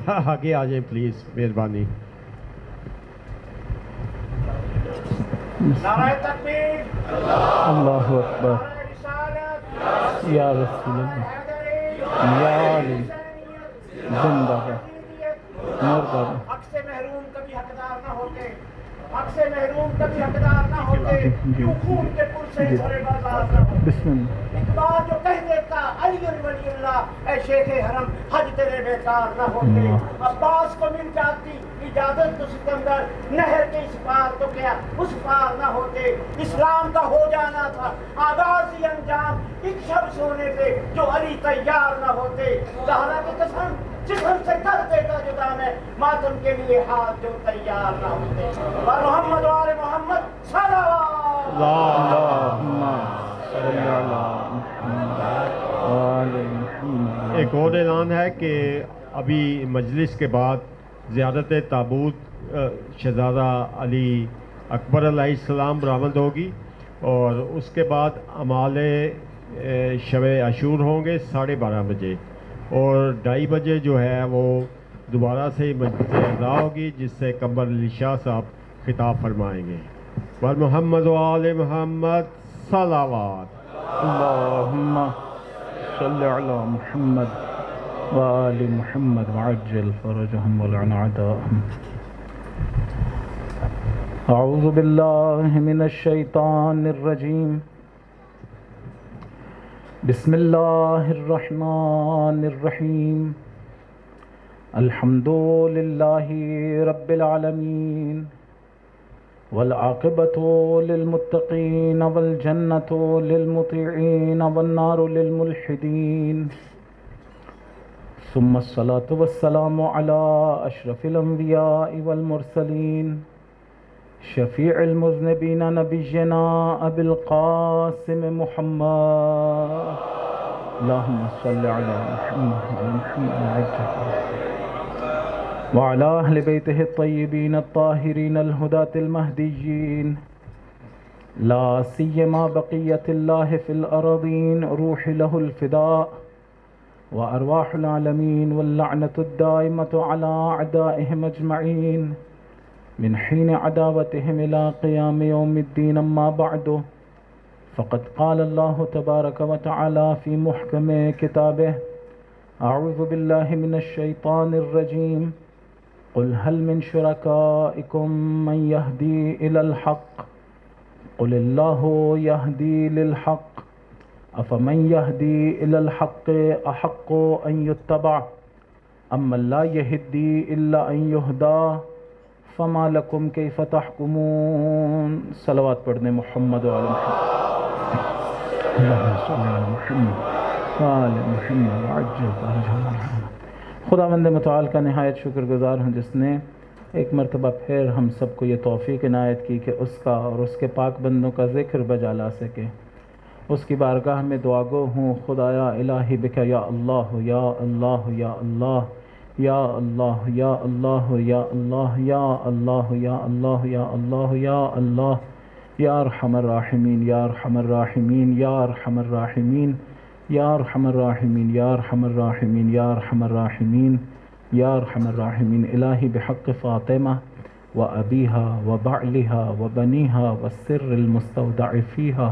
آگے آ جائیں پلیز، مہربانی. نعرہ تکبیر، اللہ اکبر. نعرہ رسالت، یا رسول اللہ، حیدری، یا علی، حسینیت، زندہ ہے، یزیدیت. مردہ ہے. حق سے محروم کبھی حقدار نہ ہوتے، حق سے محروم کبھی حقدار نہ ہوتے، یوں خون کے پل سے بھرے بازار نہ ہوتے. بسم اللہ. اقبال جو کہہ دیتا علی ولی اللہ، اے شیخ حرم حج تیرے بیکار نہ ہوتے. عباس کو مل جاتی اجازت تو سکندر، نہر کے اس پار تو کیا اس پار نہ ہوتے. اسلام کا ہو جانا تھا آغاز ہی انجام، ایک شب سونے پہ جو علی تیار نہ ہوتے. زہرا کی قسم جسم سے کر دیتا جدا میں، ماتم کے لیے ہاتھ جو تیار نہ ہوتے. اور محمد و آل محمد صلوات. اللہم صلی علی محمد وآل محمد. ایک اور اعلان ہے کہ ابھی مجلس کے بعد زیارت تابوت شہزادہ علی اکبر علیہ السلام برآمد ہوگی، اور اس کے بعد اعمال شب عاشور ہوں گے 12:30 بجے، اور 2:30 بجے جو ہے وہ دوبارہ سے مجلس اعزا ہوگی، جس سے قمر علی شاہ صاحب خطاب فرمائیں گے. اور محمد و آل محمد صلوات. اللہم صلی علی محمد وآل محمد وعجل فرجهم ولعن اعداءهم. اعوذ باللہ من الشیطان الرجیم. بسم اللہ الرحمن الرحیم. الحمد للہ رب العالمین، والعاقبۃ للمتقین، والجنۃ للمطیعین، والنار للملحدین. ثم الصلاة والسلام علی اشرف الانبیاء والمرسلین، شفیع المذنبین نبینا ابی القاسم محمد. اللہم صلی علی محمد وعلی محمد وعلی اہل بیتہ الطیبین الطاہرین الہداة المہدیین، لا سیما بقیت اللہ فی الارضین، روح لہ الفداء وارواح العالمین، واللعنۃ الدائمۃ علی اعدائہم اجمعین من حین عداوتہم الی قیام یوم الدین. اما بعد، فقد قال اللہ تبارک و تعالی فی محکم کتابہ: اعوذ باللہ من الشیطان الرجیم. قل هل من شرکائکم من یہدی الی الحق، قل اللہ یہدی للحق، افمن یہدی الی الحق احق ان یتبع ام من لا یہدی الا ان یہدی فما لکم کیف تحکمون. صلوات پڑھنے محمد و آل محمد. اللہم صلی علی محمد و آل محمد وعجل فرجهم. خداوند متعال کا نہایت شکر گزار ہوں جس نے ایک مرتبہ پھر ہم سب کو یہ توفیق عنایت کی کہ اس کا اور اس کے پاک بندوں کا ذکر بجا لا سکے. اس کی بارگاہ میں دعا گو ہوں: خدایا الہی بک یا اللہ یا اللہ یا اللہ یا اللہ یا اللہ یا اللہ یا اللہ یا اللہ یا اللہ یا اللہ یا ارحم الراحمین یا ارحم الراحمین یا ارحم الراحمین یا ارحم الراحمین یا ارحم الراحمین یا ارحم الراحمین یا ارحم الراحمین. الہی بحق فاطمہ و ابیہا و بعلہا و بنیہا والسر المستودع فیہا،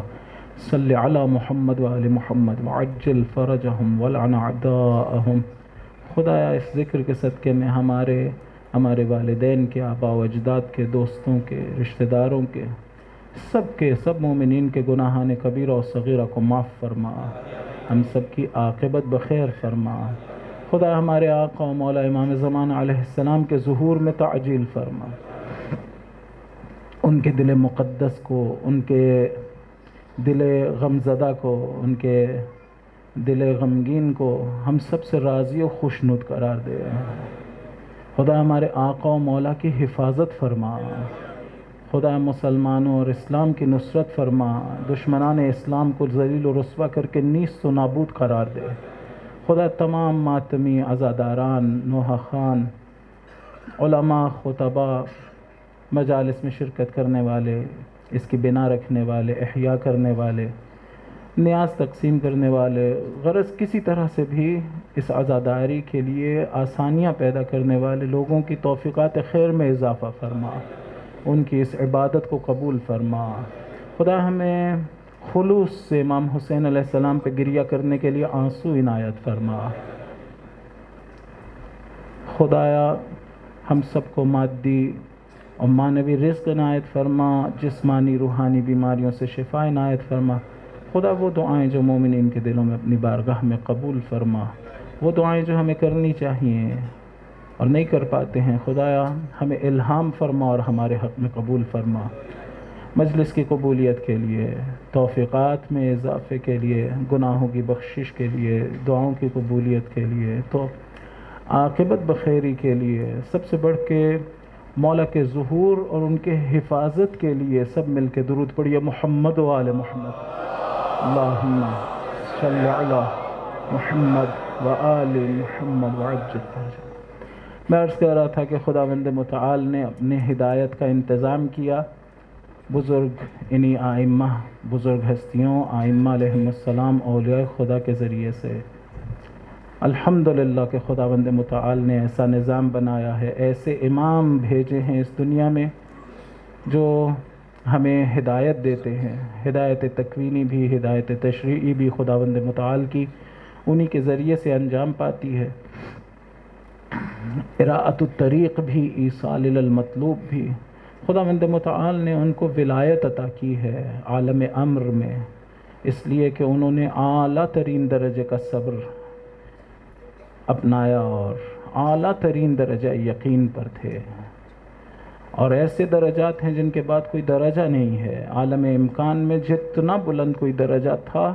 صلی علی محمد و آل محمد وعجل فرجہم ولعن اعداءہم. خدایا اس ذکر کے صدقے میں ہمارے والدین کے، آباء و اجداد کے، دوستوں کے، رشتہ داروں کے، سب مومنین کے گناہان کبیرہ و صغیرہ کو معاف فرما، ہم سب کی عاقبت بخیر فرما. خدا ہمارے آقا و مولا امام زمان علیہ السلام کے ظہور میں تعجیل فرما، ان کے دل مقدس کو، ان کے دل غمزدہ کو، ان کے دل غمگین کو ہم سب سے راضی و خوشنود قرار دے. خدا ہمارے آقا و مولا کی حفاظت فرما، خدا مسلمانوں اور اسلام کی نصرت فرما، دشمنان اسلام کو ذلیل و رسوا کر کے نیست و نابود قرار دے. خدا تمام ماتمی عزاداران، نوحہ خان، علماء، خطباء، مجالس میں شرکت کرنے والے، اس کی بنا رکھنے والے، احیاء کرنے والے، نیاز تقسیم کرنے والے، غرض کسی طرح سے بھی اس عزاداری کے لیے آسانیاں پیدا کرنے والے لوگوں کی توفیقات خیر میں اضافہ فرما، ان کی اس عبادت کو قبول فرما۔ خدا ہمیں خلوص سے امام حسین علیہ السلام پہ گریہ کرنے کے لیے آنسو عنایت فرما۔ خدایا ہم سب کو مادی اور معنوی رزق عنایت فرما، جسمانی روحانی بیماریوں سے شفا عنایت فرما۔ خدا وہ دعائیں جو مومنین کے دلوں میں اپنی بارگاہ میں قبول فرما، وہ دعائیں جو ہمیں کرنی چاہیے اور نہیں کر پاتے ہیں، خدایا ہمیں الہام فرما اور ہمارے حق میں قبول فرما۔ مجلس کی قبولیت کے لیے، توفیقات میں اضافے کے لیے، گناہوں کی بخشش کے لیے، دعاؤں کی قبولیت کے لیے، تو عاقبت بخیری کے لیے، سب سے بڑھ کے مولا کے ظہور اور ان کے حفاظت کے لیے سب مل کے درود پڑھیے محمد و آل محمد، اللہم صلی علی محمد و آل محمد وعجل فرجہ۔ میں عرض کر رہا تھا کہ خداوند متعال نے اپنے ہدایت کا انتظام کیا، بزرگ انہی آئمہ، بزرگ ہستیوں آئمہ علیہم السلام، اولیاء خدا کے ذریعے سے۔ الحمدللہ کہ خداوند متعال نے ایسا نظام بنایا ہے، ایسے امام بھیجے ہیں اس دنیا میں جو ہمیں ہدایت دیتے ہیں، ہدایت تکوینی بھی، ہدایت تشریعی بھی خداوند متعال کی انہی کے ذریعے سے انجام پاتی ہے۔ اراءۃ الطریق بھی، ایصال المطلوب بھی، خداوند متعال نے ان کو ولایت عطا کی ہے عالم امر میں، اس لیے کہ انہوں نے اعلیٰ ترین درجے کا صبر اپنایا اور اعلیٰ ترین درجہ یقین پر تھے، اور ایسے درجات ہیں جن کے بعد کوئی درجہ نہیں ہے۔ عالم امکان میں جتنا بلند کوئی درجہ تھا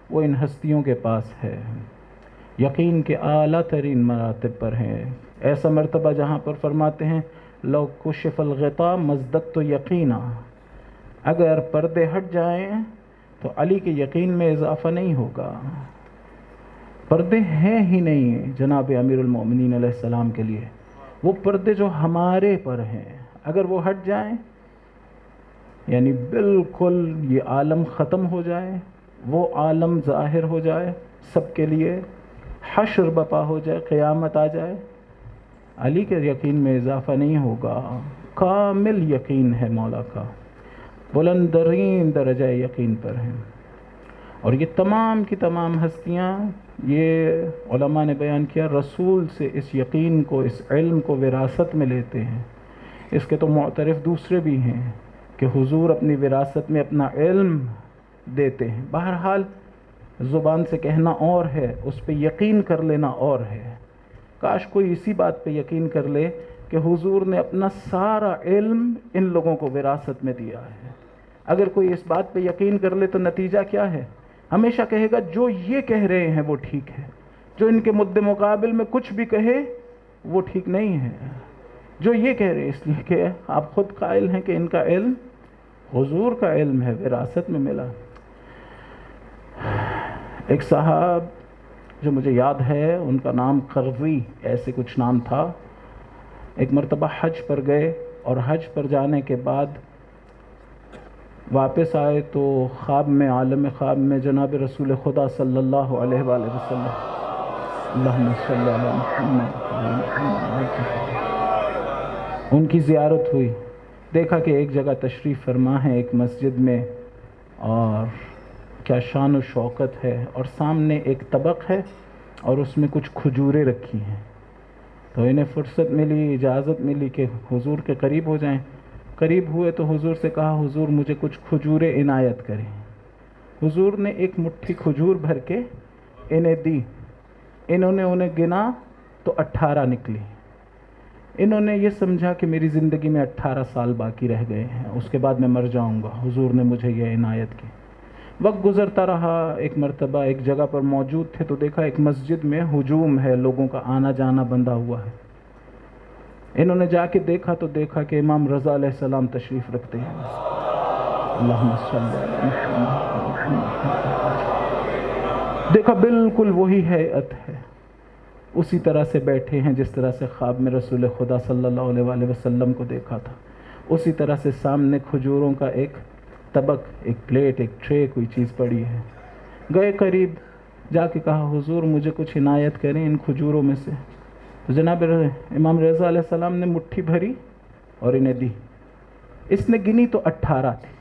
وہ ان ہستیوں کے پاس ہے، یقین کے اعلیٰ ترین مراتب پر ہیں۔ ایسا مرتبہ جہاں پر فرماتے ہیں لو کشف الغطاء مزددت یقینا، اگر پردے ہٹ جائیں تو علی کے یقین میں اضافہ نہیں ہوگا۔ پردے ہیں ہی نہیں جناب امیر المومنین علیہ السلام کے لیے، وہ پردے جو ہمارے پر ہیں اگر وہ ہٹ جائیں یعنی بالکل یہ عالم ختم ہو جائے، وہ عالم ظاہر ہو جائے سب کے لیے، حشر بپا ہو جائے، قیامت آ جائے، علی کے یقین میں اضافہ نہیں ہوگا۔ کامل یقین ہے مولا کا، بلند ترین درجہ یقین پر ہیں، اور یہ تمام کی تمام ہستیاں، یہ علماء نے بیان کیا، رسول سے اس یقین کو، اس علم کو وراثت میں لیتے ہیں۔ اس کے تو معترف دوسرے بھی ہیں کہ حضور اپنی وراثت میں اپنا علم دیتے ہیں۔ بہرحال زبان سے کہنا اور ہے، اس پہ یقین کر لینا اور ہے۔ کاش کوئی اسی بات پہ یقین کر لے کہ حضور نے اپنا سارا علم ان لوگوں کو وراثت میں دیا ہے۔ اگر کوئی اس بات پہ یقین کر لے تو نتیجہ کیا ہے؟ ہمیشہ کہے گا جو یہ کہہ رہے ہیں وہ ٹھیک ہے، جو ان کے مد مقابل میں کچھ بھی کہے وہ ٹھیک نہیں ہے۔ جو یہ کہہ رہے ہیں اس لیے کہ آپ خود قائل ہیں کہ ان کا علم حضور کا علم ہے، وراثت میں ملا۔ ایک صاحب جو مجھے یاد ہے ان کا نام قرضی ایسے کچھ نام تھا، ایک مرتبہ حج پر گئے اور حج پر جانے کے بعد واپس آئے تو خواب میں، عالم خواب میں جناب رسول خدا صلی اللہ علیہ وآلہ وسلم، اللہم صلی علی محمد، ان کی زیارت ہوئی۔ دیکھا کہ ایک جگہ تشریف فرما ہے ایک مسجد میں، اور کیا شان و شوکت ہے، اور سامنے ایک طبق ہے اور اس میں کچھ کھجوریں رکھی ہیں۔ تو انہیں فرصت ملی، اجازت ملی کہ حضور کے قریب ہو جائیں۔ قریب ہوئے تو حضور سے کہا حضور مجھے کچھ کھجوریں عنایت کریں۔ حضور نے ایک مٹھی کھجور بھر کے انہیں دی، انہوں نے انہیں گنا تو 18 نکلی۔ انہوں نے یہ سمجھا کہ میری زندگی میں 18 سال باقی رہ گئے ہیں، اس کے بعد میں مر جاؤں گا، حضور نے مجھے یہ عنایت کی۔ وقت گزرتا رہا، ایک مرتبہ ایک جگہ پر موجود تھے تو دیکھا ایک مسجد میں ہجوم ہے، لوگوں کا آنا جانا بندھا ہوا ہے۔ انہوں نے جا کے دیکھا تو دیکھا کہ امام رضا علیہ السلام تشریف رکھتے ہیں۔ اللہم صلی علی محمد، دیکھا بالکل وہی ہیئت ہے، اسی طرح سے بیٹھے ہیں جس طرح سے خواب میں رسول خدا صلی اللہ علیہ وآلہ وسلم کو دیکھا تھا، اسی طرح سے سامنے کھجوروں کا ایک طبق، ایک پلیٹ، ایک ٹرے، کوئی چیز پڑی ہے۔ گئے قریب، جا کے کہا حضور مجھے کچھ عنایت کریں ان کھجوروں میں سے. تو جناب امام رضا علیہ السلام نے مٹھی بھری اور انہیں دی. اس نے گنی تو 18 تھی.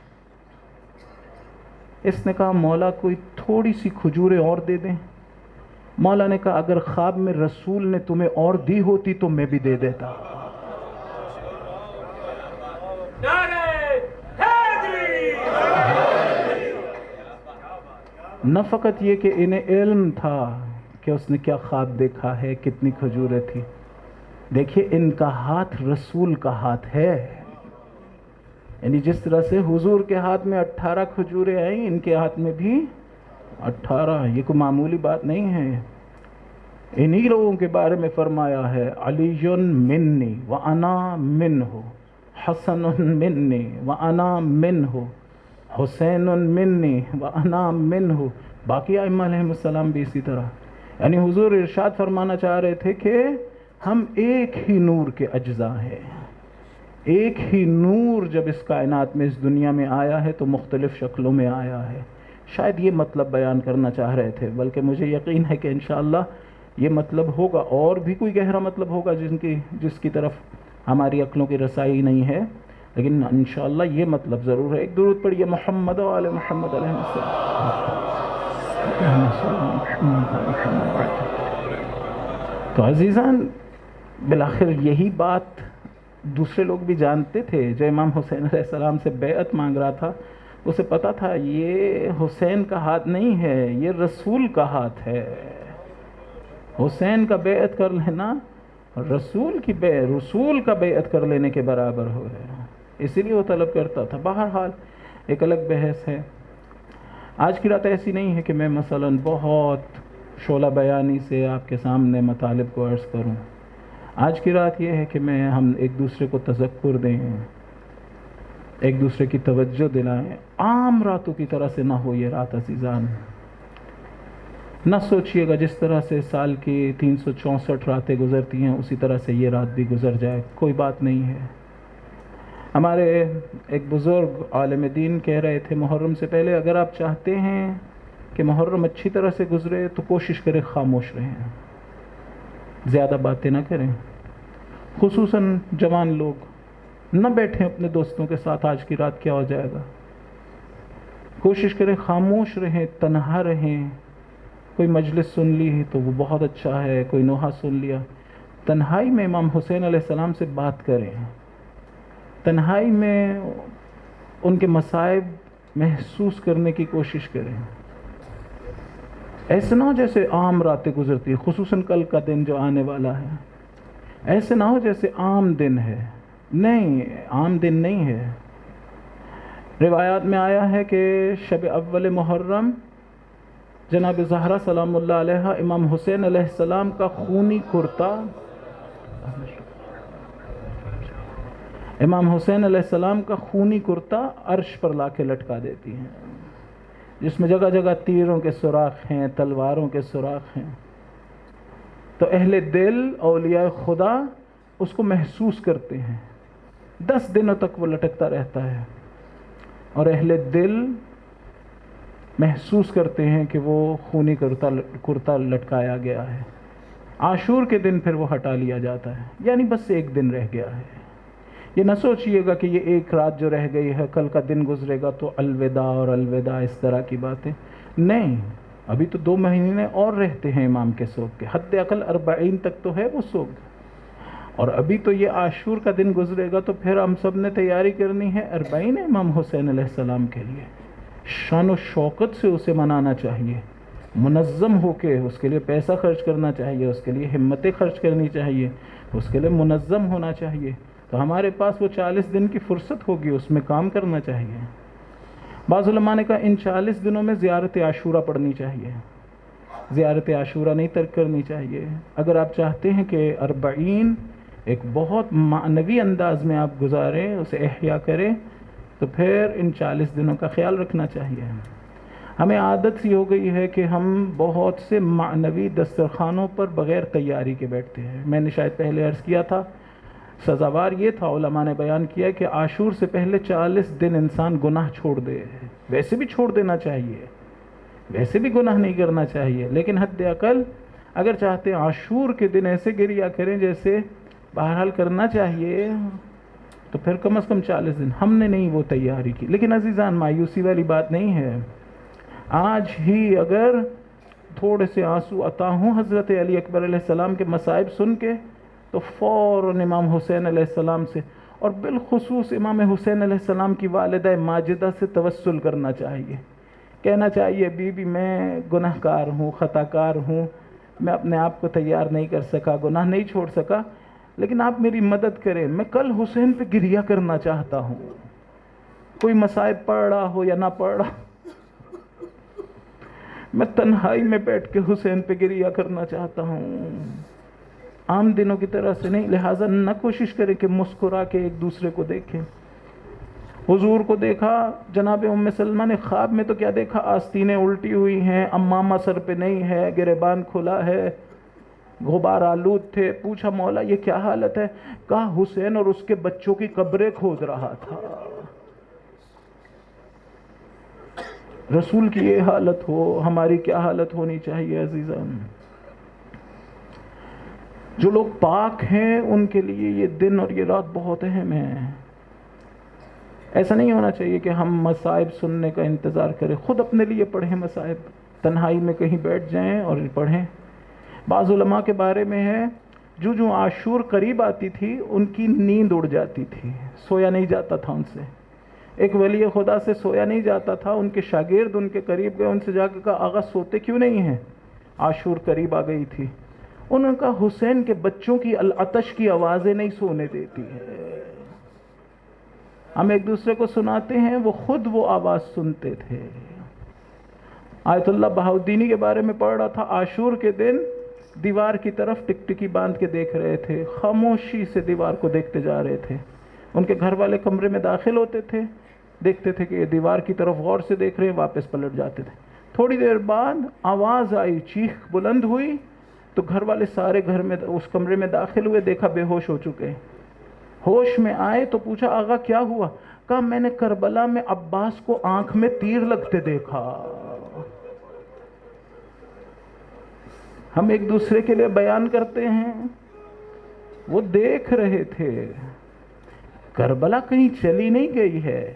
اس نے کہا مولا کوئی تھوڑی سی کھجوریں اور دے دیں. مولا نے کہا اگر خواب میں رسول نے تمہیں اور دی ہوتی تو میں بھی دے دیتا. نہ فقط یہ کہ انہیں علم تھا کہ اس نے کیا خواب دیکھا ہے، کتنی کھجوریں تھی. دیکھیے ان کا ہاتھ رسول کا ہاتھ ہے. یعنی جس طرح سے حضور کے ہاتھ میں 18 کھجوریں آئیں، ان کے ہاتھ میں بھی 18. یہ کوئی معمولی بات نہیں ہے. انہی لوگوں کے بارے میں فرمایا ہے علی منی وانا منہ، حسن منی وانا منہ، حسین منی وانا منہ. باقی ائمہ علیہم السلام بھی اسی طرح. یعنی حضور ارشاد فرمانا چاہ رہے تھے کہ ہم ایک ہی نور کے اجزاء ہیں. ایک ہی نور جب اس کائنات میں اس دنیا میں آیا ہے تو مختلف شکلوں میں آیا ہے. شاید یہ مطلب بیان کرنا چاہ رہے تھے، بلکہ مجھے یقین ہے کہ انشاءاللہ یہ مطلب ہوگا، اور بھی کوئی گہرا مطلب ہوگا جس کی طرف ہماری عقلوں کی رسائی نہیں ہے، لیکن انشاءاللہ یہ مطلب ضرور ہے. ایک درود پڑھیے محمد و آل محمد علیہ السلام. تو عزیزان بالآخر یہی بات دوسرے لوگ بھی جانتے تھے. جو امام حسین علیہ السلام سے بیعت مانگ رہا تھا اسے پتا تھا یہ حسین کا ہاتھ نہیں ہے، یہ رسول کا ہاتھ ہے. حسین کا بیعت کر لینا رسول کا بیعت کر لینے کے برابر ہو گیا. اسی لیے وہ طلب کرتا تھا. بہرحال ایک الگ بحث ہے. آج کی رات ایسی نہیں ہے کہ میں مثلا بہت شعلہ بیانی سے آپ کے سامنے مطالب کو عرض کروں. آج کی رات یہ ہے کہ ہم ایک دوسرے کو تذکر دیں، ایک دوسرے کی توجہ دلائیں. عام راتوں کی طرح سے نہ ہو یہ رات عزیزان. نہ سوچئے گا جس طرح سے سال کی 364 راتیں گزرتی ہیں اسی طرح سے یہ رات بھی گزر جائے. کوئی بات نہیں ہے. ہمارے ایک بزرگ عالم دین کہہ رہے تھے محرم سے پہلے اگر آپ چاہتے ہیں کہ محرم اچھی طرح سے گزرے تو کوشش کریں خاموش رہیں، زیادہ باتیں نہ کریں. خصوصاً جوان لوگ نہ بیٹھیں اپنے دوستوں کے ساتھ آج کی رات کیا ہو جائے گا. کوشش کریں خاموش رہیں، تنہا رہیں. کوئی مجلس سن لی تو وہ بہت اچھا ہے، کوئی نوحہ سن لیا. تنہائی میں امام حسین علیہ السلام سے بات کریں. تنہائی میں ان کے مصائب محسوس کرنے کی کوشش کریں. ایسے نہ ہو جیسے عام راتیں گزرتی ہیں، خصوصاً کل کا دن جو آنے والا ہے. ایسے نہ ہو جیسے عام دن ہے. نہیں، عام دن نہیں ہے. روایات میں آیا ہے کہ شب اول محرم جناب زہرا سلام اللہ علیہ امام حسین علیہ السلام کا خونی کرتا، امام حسین علیہ السلام کا خونی کرتا عرش پر لا کے لٹکا دیتی ہیں، جس میں جگہ جگہ تیروں کے سوراخ ہیں، تلواروں کے سوراخ ہیں. تو اہل دل اولیاء خدا اس کو محسوس کرتے ہیں. 10 دنوں تک وہ لٹکتا رہتا ہے اور اہل دل محسوس کرتے ہیں کہ وہ خونی کرتا لٹکایا گیا ہے. عاشور کے دن پھر وہ ہٹا لیا جاتا ہے، یعنی بس ایک دن رہ گیا ہے. یہ نہ سوچئے گا کہ یہ ایک رات جو رہ گئی ہے کل کا دن گزرے گا تو الوداع اور الوداع اس طرح کی باتیں نہیں. ابھی تو 2 مہینے اور رہتے ہیں امام کے سوگ کے. حد اقل 40 تک تو ہے وہ سوگ. اور ابھی تو یہ عاشور کا دن گزرے گا تو پھر ہم سب نے تیاری کرنی ہے 40 امام حسین علیہ السلام کے لیے. شان و شوکت سے اسے منانا چاہیے، منظم ہو کے اس کے لیے پیسہ خرچ کرنا چاہیے، اس کے لیے ہمتیں خرچ کرنی چاہیے، اس کے لیے منظم ہونا چاہیے. تو ہمارے پاس وہ 40 دن کی فرصت ہوگی، اس میں کام کرنا چاہیے. بعض علماء نے کہا ان 40 دنوں میں زیارت عاشورہ پڑھنی چاہیے، زیارت عاشورہ نہیں ترک کرنی چاہیے. اگر آپ چاہتے ہیں کہ 40 ایک بہت معنوی انداز میں آپ گزاریں، اسے احیاء کریں، تو پھر ان 40 دنوں کا خیال رکھنا چاہیے. ہمیں عادت سی ہو گئی ہے کہ ہم بہت سے معنوی دسترخوانوں پر بغیر تیاری کے بیٹھتے ہیں. میں نے شاید پہلے عرض کیا تھا، سزاوار یہ تھا، علماء نے بیان کیا کہ عاشور سے پہلے 40 دن انسان گناہ چھوڑ دے. ویسے بھی چھوڑ دینا چاہیے، ویسے بھی گناہ نہیں کرنا چاہیے، لیکن حد عقل اگر چاہتے ہیں عاشور کے دن ایسے گریہ کریں جیسے بہرحال کرنا چاہیے، تو پھر کم از کم 40 دن ہم نے نہیں وہ تیاری کی۔ لیکن عزیزان مایوسی والی بات نہیں ہے، آج ہی اگر تھوڑے سے آنسو عطا ہوں حضرت علی اکبر علیہ السلام کے مصائب سن کے، تو فوراً امام حسین علیہ السلام سے اور بالخصوص امام حسین علیہ السلام کی والدہ ماجدہ سے توسل کرنا چاہیے، کہنا چاہیے بی بی میں گناہ کار ہوں، خطا کار ہوں، میں اپنے آپ کو تیار نہیں کر سکا، گناہ نہیں چھوڑ سکا، لیکن آپ میری مدد کریں، میں کل حسین پہ گریہ کرنا چاہتا ہوں، کوئی مصائب پڑھ رہا ہو یا نہ پڑھ رہا، میں تنہائی میں بیٹھ کے حسین پہ گریہ کرنا چاہتا ہوں، عام دنوں کی طرح سے نہیں۔ لہٰذا نہ کوشش کریں کہ مسکرا کے ایک دوسرے کو دیکھیں۔ حضور کو دیکھا جناب ام سلمہ نے خواب میں تو کیا دیکھا؟ آستینیں الٹی ہوئی ہیں، امامہ سر پہ نہیں ہے، گریبان کھلا ہے، غبار آلود تھے۔ پوچھا مولا یہ کیا حالت ہے؟ کہا حسین اور اس کے بچوں کی قبریں کھود رہا تھا۔ رسول کی یہ حالت ہو، ہماری کیا حالت ہونی چاہیے عزیزان؟ جو لوگ پاک ہیں ان کے لیے یہ دن اور یہ رات بہت اہم ہے۔ ایسا نہیں ہونا چاہیے کہ ہم مصائب سننے کا انتظار کریں، خود اپنے لیے پڑھیں مصائب، تنہائی میں کہیں بیٹھ جائیں اور پڑھیں۔ بعض علماء کے بارے میں ہے جو عاشور قریب آتی تھی ان کی نیند اڑ جاتی تھی، سویا نہیں جاتا تھا ان سے۔ ایک ولی خدا سے سویا نہیں جاتا تھا، ان کے شاگرد ان کے قریب گئے، ان سے جا کے کہا آغا سوتے کیوں نہیں ہیں؟ عاشور قریب آ گئی تھی۔ انہوں نے کہا حسین کے بچوں کی العطش کی آوازیں نہیں سونے دیتی ہے، ہم ایک دوسرے کو سناتے ہیں، وہ خود وہ آواز سنتے تھے۔ آیت اللہ بہاؤدینی کے بارے میں پڑھ رہا تھا، عاشور کے دن دیوار کی طرف ٹکٹکی باندھ کے دیکھ رہے تھے، خاموشی سے دیوار کو دیکھتے جا رہے تھے۔ ان کے گھر والے کمرے میں داخل ہوتے تھے، دیکھتے تھے کہ یہ دیوار کی طرف غور سے دیکھ رہے ہیں، واپس پلٹ جاتے تھے۔ تھوڑی دیر بعد آواز آئی، چیخ بلند ہوئی، تو گھر والے سارے گھر میں اس کمرے میں داخل ہوئے، دیکھا بے ہوش ہو چکے۔ ہوش میں آئے تو پوچھا آغا کیا ہوا؟ کہا میں نے کربلا میں عباس کو آنکھ میں تیر لگتے دیکھا۔ ہم ایک دوسرے کے لیے بیان کرتے ہیں، وہ دیکھ رہے تھے۔ کربلا کہیں چلی نہیں گئی ہے،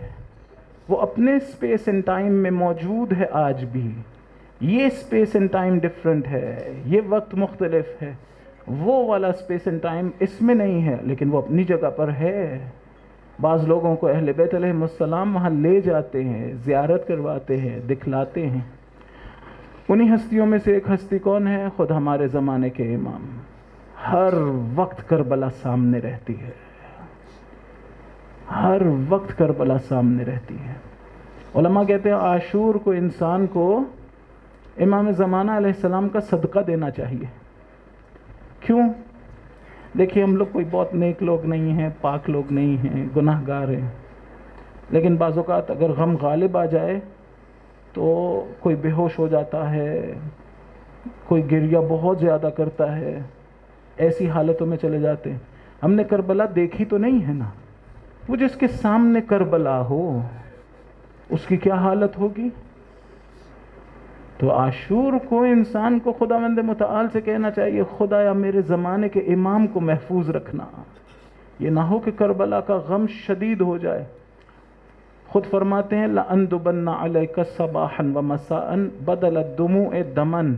وہ اپنے اسپیس اینڈ ٹائم میں موجود ہے آج بھی۔ یہ اسپیس اینڈ ٹائم ڈیفرنٹ ہے، یہ وقت مختلف ہے، وہ والا اسپیس اینڈ ٹائم اس میں نہیں ہے، لیکن وہ اپنی جگہ پر ہے۔ بعض لوگوں کو اہل بیت علیہ السلام وہاں لے جاتے ہیں، زیارت کرواتے ہیں، دکھلاتے ہیں۔ انہی ہستیوں میں سے ایک ہستی کون ہے؟ خود ہمارے زمانے کے امام۔ ہر وقت کربلا سامنے رہتی ہے، ہر وقت کربلا سامنے رہتی ہے۔ علماء کہتے ہیں عاشور کو انسان کو امام زمانہ علیہ السلام کا صدقہ دینا چاہیے۔ کیوں؟ دیکھیے ہم لوگ کوئی بہت نیک لوگ نہیں ہیں، پاک لوگ نہیں ہیں، گناہ گار ہیں، لیکن بعض اوقات اگر غم غالب آ جائے تو کوئی بے ہوش ہو جاتا ہے، کوئی گریہ بہت زیادہ کرتا ہے، ایسی حالتوں میں چلے جاتے ہیں۔ ہم نے کربلا دیکھی تو نہیں ہے نا، وہ جس کے سامنے کربلا ہو اس کی کیا حالت ہوگی؟ تو عاشور کو انسان کو خداوند متعال سے کہنا چاہیے خدایا میرے زمانے کے امام کو محفوظ رکھنا، یہ نہ ہو کہ کربلا کا غم شدید ہو جائے۔ خود فرماتے ہیں لَأَنْدُبَنَّ عَلَيْكَ صَبَاحًا وَمَسَاءً بَدَلَ الدُّمُوعِ دَمًا،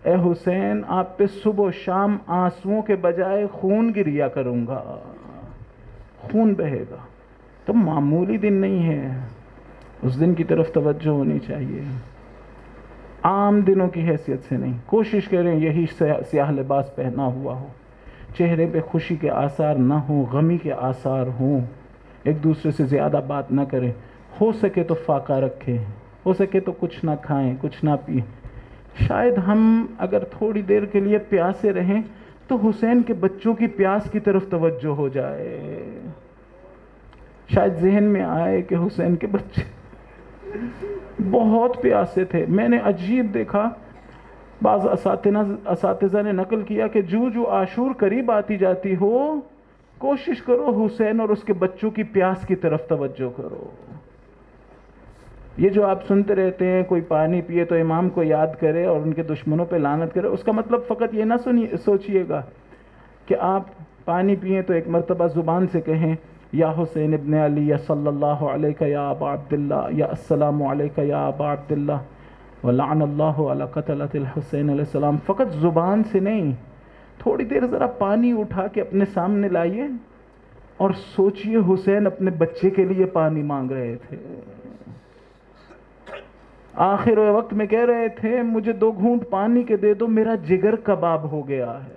اے حسین آپ پہ صبح و شام آنسوؤں کے بجائے خون گریا کروں گا، خون بہے گا۔ تو معمولی دن نہیں ہے، اس دن کی طرف توجہ ہونی چاہیے، عام دنوں کی حیثیت سے نہیں۔ کوشش کریں یہی سیاہ لباس پہنا ہوا ہو، چہرے پہ خوشی کے آثار نہ ہوں، غمی کے آثار ہوں، ایک دوسرے سے زیادہ بات نہ کریں، ہو سکے تو فاقہ رکھیں، ہو سکے تو کچھ نہ کھائیں، کچھ نہ پئیں۔ شاید ہم اگر تھوڑی دیر کے لیے پیاسے رہیں تو حسین کے بچوں کی پیاس کی طرف توجہ ہو جائے، شاید ذہن میں آئے کہ حسین کے بچے بہت پیاسے تھے۔ میں نے عجیب دیکھا، بعض اساتذہ نے نقل کیا کہ جو عاشور قریب آتی جاتی ہو کوشش کرو حسین اور اس کے بچوں کی پیاس کی طرف توجہ کرو۔ یہ جو آپ سنتے رہتے ہیں کوئی پانی پیے تو امام کو یاد کرے اور ان کے دشمنوں پہ لعنت کرے، اس کا مطلب فقط یہ نہ سوچئے گا کہ آپ پانی پئیں تو ایک مرتبہ زبان سے کہیں یا حسین ابن علی یا صلی اللہ علیہ یا ابا عبداللہ یا السلام علیکہ یا ابا عبداللہ ولعن اللہ علی قتلۃ الحسین علیہ السلام، فقط زبان سے نہیں، تھوڑی دیر ذرا پانی اٹھا کے اپنے سامنے لائیے اور سوچئے حسین اپنے بچے کے لیے پانی مانگ رہے تھے، آخر وقت میں کہہ رہے تھے مجھے 2 گھونٹ پانی کے دے دو، میرا جگر کباب ہو گیا ہے۔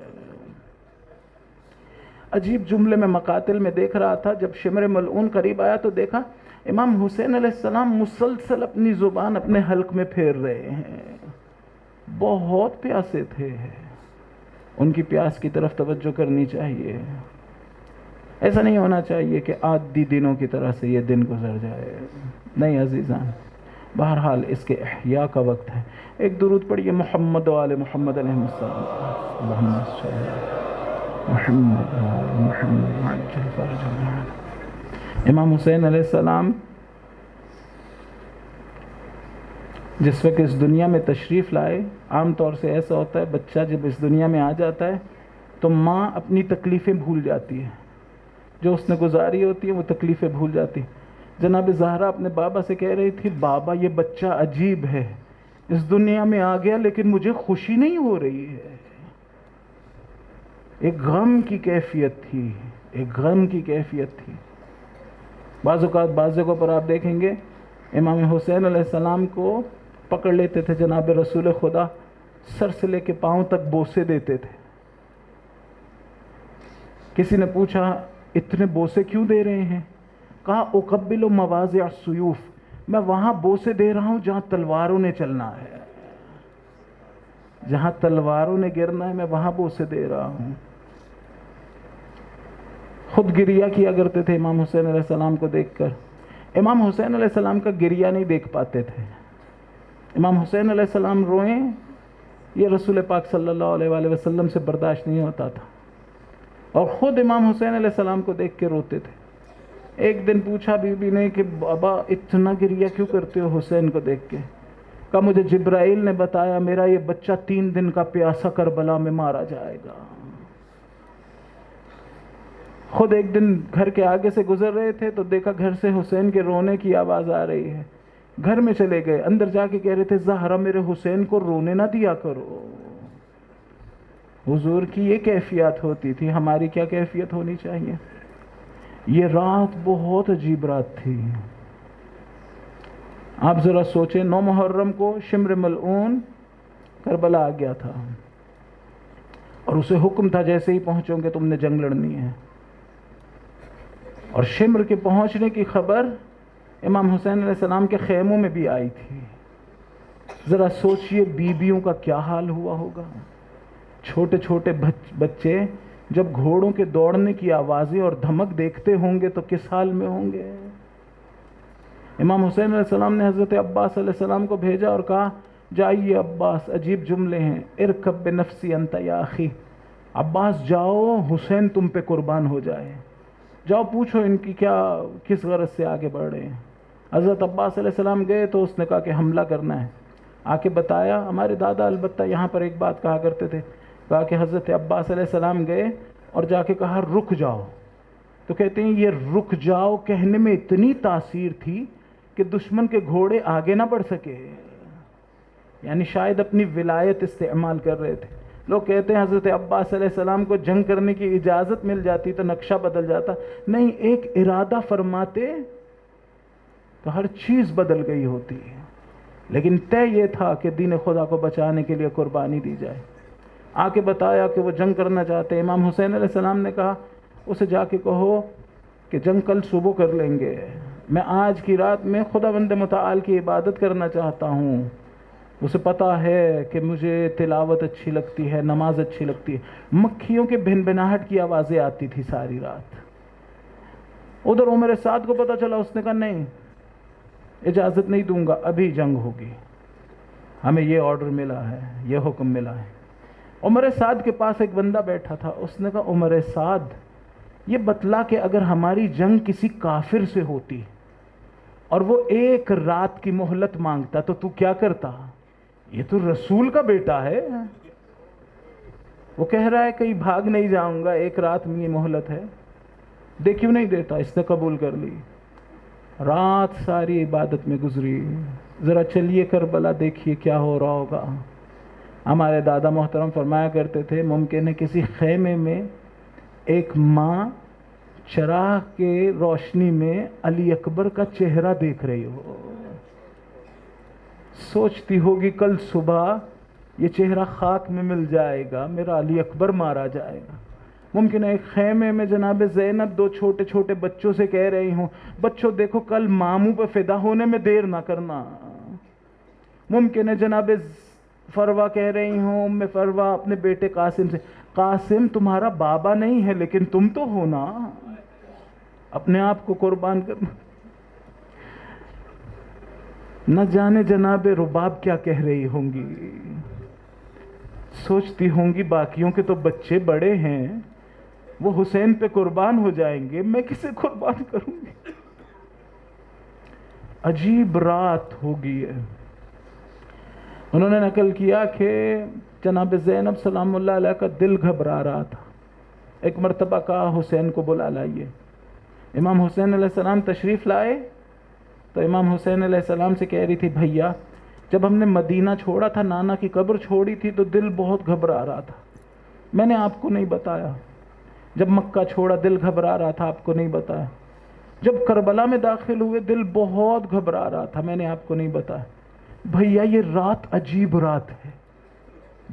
عجیب جملے میں مقاتل میں دیکھ رہا تھا، جب شمر ملعون قریب آیا تو دیکھا امام حسین علیہ السلام مسلسل اپنی زبان اپنے حلق میں پھیر رہے ہیں، بہت پیاسے تھے، ان کی پیاس کی طرف توجہ کرنی چاہیے، ایسا نہیں ہونا چاہیے کہ عادی دنوں کی طرح سے یہ دن گزر جائے، نہیں عزیزان، بہرحال اس کے احیاء کا وقت ہے۔ ایک درود پڑھیے محمد و آل محمد علیہ السلام، اللہم صلی علی محمد و آل محمد عجل فرجنا۔ امام حسین علیہ السلام جس وقت اس دنیا میں تشریف لائے، عام طور سے ایسا ہوتا ہے بچہ جب اس دنیا میں آ جاتا ہے تو ماں اپنی تکلیفیں بھول جاتی ہے، جو اس نے گزاری ہوتی ہے وہ تکلیفیں بھول جاتی۔ جناب زہرا اپنے بابا سے کہہ رہی تھی بابا یہ بچہ عجیب ہے، اس دنیا میں آ گیا لیکن مجھے خوشی نہیں ہو رہی ہے، ایک غم کی کیفیت تھی، ایک غم کی کیفیت تھی۔ بعض اوقات بعض جگہوں پر آپ دیکھیں گے امام حسین علیہ السلام کو پکڑ لیتے تھے جناب رسول خدا، سر سے لے کے پاؤں تک بوسے دیتے تھے۔ کسی نے پوچھا اتنے بوسے کیوں دے رہے ہیں؟ کہا اقبل مواضع السیوف، میں وہاں بوسے دے رہا ہوں جہاں تلواروں نے چلنا ہے، جہاں تلواروں نے گرنا ہے میں وہاں بوسے دے رہا ہوں۔ خود گریہ کیا کرتے تھے امام حسین علیہ السلام کو دیکھ کر، امام حسین علیہ السلام کا گریہ نہیں دیکھ پاتے تھے، امام حسین علیہ السلام روئیں یہ رسول پاک صلی اللہ علیہ وآلہ وسلم سے برداشت نہیں ہوتا تھا، اور خود امام حسین علیہ السلام کو دیکھ کے روتے تھے۔ ایک دن پوچھا بی بی نے کہ بابا اتنا گریہ کیوں کرتے ہو حسین کو دیکھ کے؟ کہا مجھے جبرائیل نے بتایا میرا یہ بچہ 3 دن کا پیاسا کربلا میں مارا جائے گا۔ خود ایک دن گھر کے آگے سے گزر رہے تھے تو دیکھا گھر سے حسین کے رونے کی آواز آ رہی ہے، گھر میں چلے گئے، اندر جا کے کہہ رہے تھے زہرا میرے حسین کو رونے نہ دیا کرو۔ حضور کی یہ کیفیت ہوتی تھی، ہماری کیا کیفیت ہونی چاہیے؟ یہ رات بہت عجیب رات تھی، آپ ذرا سوچیں 9 محرم کو شمر ملعون کربلا آ گیا تھا اور اسے حکم تھا جیسے ہی پہنچو گے تم نے جنگ لڑنی ہے، اور شمر کے پہنچنے کی خبر امام حسین علیہ السلام کے خیموں میں بھی آئی تھی۔ ذرا سوچئے بیویوں کا کیا حال ہوا ہوگا، چھوٹے چھوٹے بچے جب گھوڑوں کے دوڑنے کی آوازیں اور دھمک دیکھتے ہوں گے تو کس حال میں ہوں گے۔ امام حسین علیہ السلام نے حضرت عباس علیہ السلام کو بھیجا اور کہا جائیے عباس، عجیب جملے ہیں، ارکب بنفسی انت یا اخی، عباس جاؤ حسین تم پہ قربان ہو جائے، جاؤ پوچھو ان کی کیا کس غرض سے آگے بڑھ رہے ہیں۔ حضرت عباس علیہ السلام گئے تو اس نے کہا کہ حملہ کرنا ہے، آ کے بتایا۔ ہمارے دادا البتہ یہاں پر ایک بات کہا کرتے تھے، کہا کہ حضرت عباس علیہ السلام گئے اور جا کے کہا رک جاؤ، تو کہتے ہیں یہ رک جاؤ کہنے میں اتنی تاثیر تھی کہ دشمن کے گھوڑے آگے نہ بڑھ سکے، یعنی شاید اپنی ولایت استعمال کر رہے تھے۔ لوگ کہتے ہیں حضرت عباس علیہ السلام کو جنگ کرنے کی اجازت مل جاتی تو نقشہ بدل جاتا، نہیں، ایک ارادہ فرماتے تو ہر چیز بدل گئی ہوتی ہے، لیکن طے یہ تھا کہ دین خدا کو بچانے کے لیے قربانی دی جائے۔ آ کے بتایا کہ وہ جنگ کرنا چاہتے ہیں۔ امام حسین علیہ السلام نے کہا اسے جا کے کہو کہ جنگ کل صبح کر لیں گے، میں آج کی رات میں خداوند متعال کی عبادت کرنا چاہتا ہوں۔ اسے پتہ ہے کہ مجھے تلاوت اچھی لگتی ہے، نماز اچھی لگتی ہے۔ مکھیوں کے بھن بھناہٹ کی آوازیں آتی تھی ساری رات۔ ادھر عمر سعد کو پتہ چلا، اس نے کہا نہیں اجازت نہیں دوں گا، ابھی جنگ ہوگی، ہمیں یہ آرڈر ملا ہے، یہ حکم ملا ہے۔ عمر سعد کے پاس ایک بندہ بیٹھا تھا، اس نے کہا عمر سعد یہ بتلا کہ اگر ہماری جنگ کسی کافر سے ہوتی اور وہ ایک رات کی مہلت مانگتا تو کیا کرتا؟ یہ تو رسول کا بیٹا ہے، وہ کہہ رہا ہے کہیں بھاگ نہیں جاؤں گا، ایک رات میں یہ مہلت ہے، دے کیوں نہیں دیتا؟ اس نے قبول کر لی، رات ساری عبادت میں گزری۔ ذرا چلیے کربلا دیکھیے کیا ہو رہا ہوگا۔ ہمارے دادا محترم فرمایا کرتے تھے ممکن ہے کسی خیمے میں ایک ماں چراغ کے روشنی میں علی اکبر کا چہرہ دیکھ رہی ہو، سوچتی ہوگی کل صبح یہ چہرہ خاک میں مل جائے گا، میرا علی اکبر مارا جائے گا۔ ممکن ہے ایک خیمے میں جناب زینب دو چھوٹے چھوٹے بچوں سے کہہ رہی ہوں، بچوں دیکھو کل ماموں پہ فدا ہونے میں دیر نہ کرنا۔ ممکن ہے جناب فروا کہہ رہی ہوں، ام فروا اپنے بیٹے قاسم سے، قاسم تمہارا بابا نہیں ہے لیکن تم تو ہو نا، اپنے آپ کو قربان کرنا۔ نہ جانے جناب رباب کیا کہہ رہی ہوں گی، سوچتی ہوں گی باقیوں کے تو بچے بڑے ہیں، وہ حسین پہ قربان ہو جائیں گے، میں کسے قربان کروں گی؟ عجیب رات ہوگی ہے۔ انہوں نے نقل کیا کہ جناب زینب سلام اللہ علیہ کا دل گھبرا رہا تھا، ایک مرتبہ کہا حسین کو بلا لائیے۔ امام حسین علیہ السلام تشریف لائے تو امام حسین علیہ السلام سے کہہ رہی تھی بھیا جب ہم نے مدینہ چھوڑا تھا، نانا کی قبر چھوڑی تھی تو دل بہت گھبرا رہا تھا، میں نے آپ کو نہیں بتایا۔ جب مکہ چھوڑا دل گھبرا رہا تھا، آپ کو نہیں بتایا۔ جب کربلا میں داخل ہوئے دل بہت گھبرا رہا تھا، میں نے آپ کو نہیں بتایا۔ بھیا یہ رات عجیب رات ہے،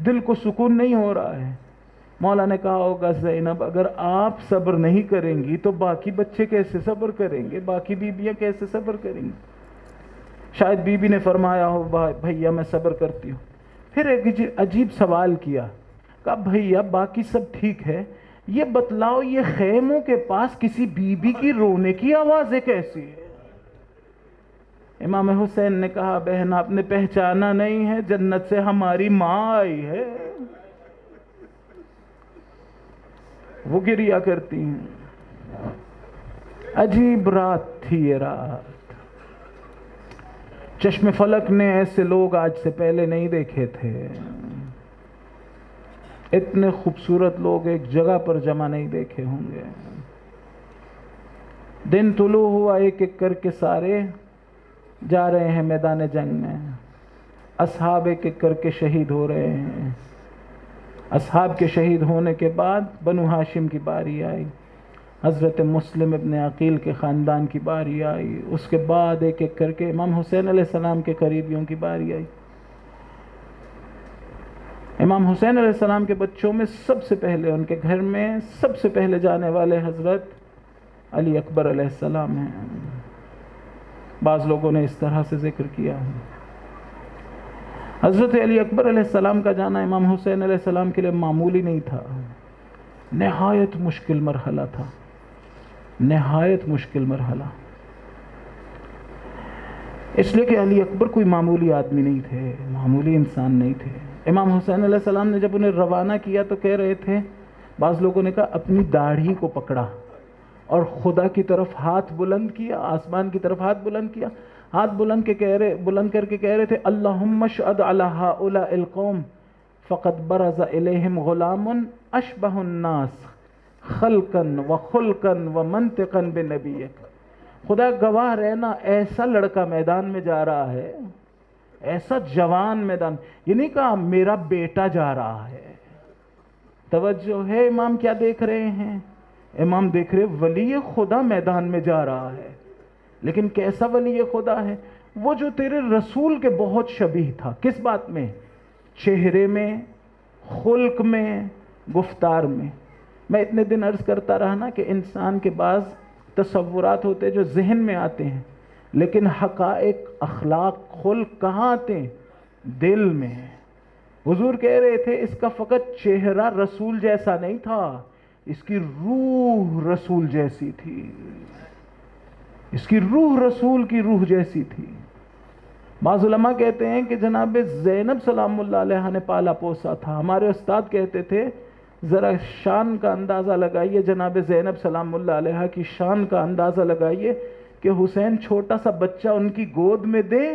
دل کو سکون نہیں ہو رہا ہے۔ مولا نے کہا ہوگا زینب اگر آپ صبر نہیں کریں گی تو باقی بچے کیسے صبر کریں گے، باقی بیویاں کیسے صبر کریں گی؟ شاید بی بی نے فرمایا ہو بھیا میں صبر کرتی ہوں۔ پھر ایک عجیب سوال کیا، کہا بھیا باقی سب ٹھیک ہے، یہ بتلاؤ یہ خیموں کے پاس کسی بی بی کی رونے کی آوازیں کیسی ہے؟ امام حسین نے کہا بہن آپ نے پہچانا نہیں ہے، جنت سے ہماری ماں آئی ہے، وہ گریا کرتی ہیں۔ عجیب رات تھی یہ رات، چشم فلک نے ایسے لوگ آج سے پہلے نہیں دیکھے تھے، اتنے خوبصورت لوگ ایک جگہ پر جمع نہیں دیکھے ہوں گے۔ دن طلوع ہوا، ایک ایک کر کے سارے جا رہے ہیں میدان جنگ میں، اصحاب ایک ایک کر کے شہید ہو رہے ہیں۔ اصحاب کے شہید ہونے کے بعد بنو ہاشم کی باری آئی، حضرت مسلم ابن عقیل کے خاندان کی باری آئی، اس کے بعد ایک ایک کر کے امام حسین علیہ السلام کے قریبیوں کی باری آئی۔ امام حسین علیہ السلام کے بچوں میں سب سے پہلے ان کے گھر میں سب سے پہلے جانے والے حضرت علی اکبر علیہ السلام ہیں۔ بعض لوگوں نے اس طرح سے ذکر کیا ہے، حضرت علی اکبر علیہ السلام کا جانا امام حسین علیہ السلام کے لیے معمولی نہیں تھا، نہایت مشکل مرحلہ تھا، نہایت مشکل مرحلہ، اس لیے کہ علی اکبر کوئی معمولی آدمی نہیں تھے، معمولی انسان نہیں تھے۔ امام حسین علیہ السلام نے جب انہیں روانہ کیا تو کہہ رہے تھے، بعض لوگوں نے کہا اپنی داڑھی کو پکڑا اور خدا کی طرف ہاتھ بلند کیا، آسمان کی طرف ہاتھ بلند کیا، ہاتھ بلند کر کے کہہ رہے تھے اللہم اشہد علی ہؤلاء القوم فقد برز الیہم غلام اشبہ الناس خلقا وخلقا ومنطقا بنبیک۔ خدا گواہ رہنا ایسا لڑکا میدان میں جا رہا ہے، ایسا جوان میدان، یہ نہیں کہا میرا بیٹا جا رہا ہے۔ توجہ ہے امام کیا دیکھ رہے ہیں؟ امام دیکھ رہے ولی خدا میدان میں جا رہا ہے، لیکن کیسا ولی خدا ہے؟ وہ جو تیرے رسول کے بہت شبیہ تھا، کس بات میں؟ چہرے میں، خلق میں، گفتار میں۔ میں اتنے دن عرض کرتا رہا نا کہ انسان کے بعض تصورات ہوتے جو ذہن میں آتے ہیں، لیکن حقائق، اخلاق، خلق کہاں آتے ہیں؟ دل میں۔ حضور کہہ رہے تھے اس کا فقط چہرہ رسول جیسا نہیں تھا، اس کی روح رسول جیسی تھی، اس کی روح رسول کی روح جیسی تھی۔ بعض علماء کہتے ہیں کہ جناب زینب سلام اللہ علیہ نے پالا پوسا تھا۔ ہمارے استاد کہتے تھے ذرا شان کا اندازہ لگائیے، جناب زینب سلام اللہ علیہ کی شان کا اندازہ لگائیے کہ حسین چھوٹا سا بچہ ان کی گود میں دے،